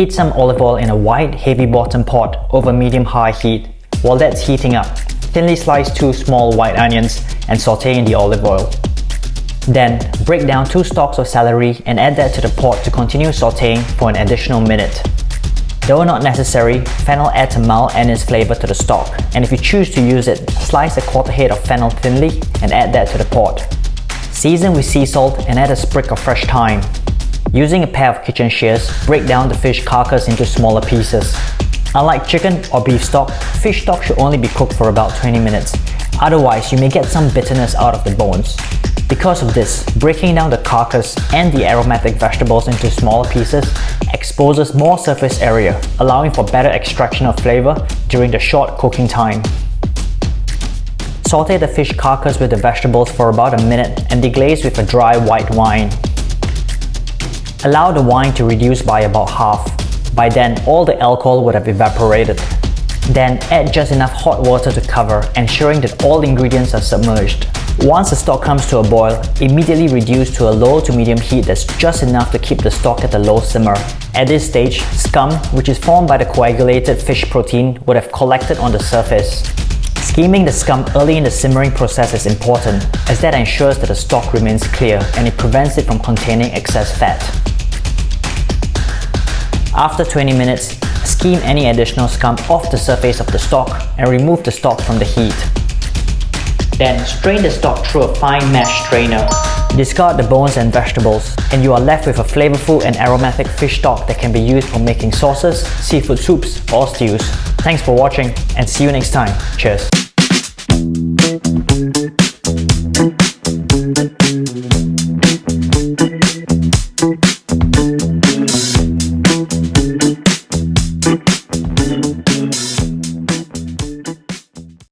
Heat some olive oil in a wide, heavy bottom pot over medium-high heat. While that's heating up, thinly slice 2 small white onions and saute in the olive oil. Then, break down 2 stalks of celery and add that to the pot to continue sauteing for an additional minute. Though not necessary, fennel adds a mild anise flavor to the stock, and if you choose to use it, slice a quarter head of fennel thinly and add that to the pot. Season with sea salt and add a sprig of fresh thyme. Using a pair of kitchen shears, break down the fish carcass into smaller pieces. Unlike chicken or beef stock, fish stock should only be cooked for about 20 minutes. Otherwise, you may get some bitterness out of the bones. Because of this, breaking down the carcass and the aromatic vegetables into smaller pieces exposes more surface area, allowing for better extraction of flavor during the short cooking time. Saute the fish carcass with the vegetables for about a minute and deglaze with a dry white wine. Allow the wine to reduce by about half. By then, all the alcohol would have evaporated. Then add just enough hot water to cover, ensuring that all ingredients are submerged. Once the stock comes to a boil, immediately reduce to a low to medium heat that's just enough to keep the stock at a low simmer. At this stage, scum, which is formed by the coagulated fish protein, would have collected on the surface. Skimming the scum early in the simmering process is important, as that ensures that the stock remains clear and it prevents it from containing excess fat. After 20 minutes, skim any additional scum off the surface of the stock and remove the stock from the heat. Then strain the stock through a fine mesh strainer. Discard the bones and vegetables, and you are left with a flavorful and aromatic fish stock that can be used for making sauces, seafood soups, or stews. Thanks for watching, and see you next time. Cheers!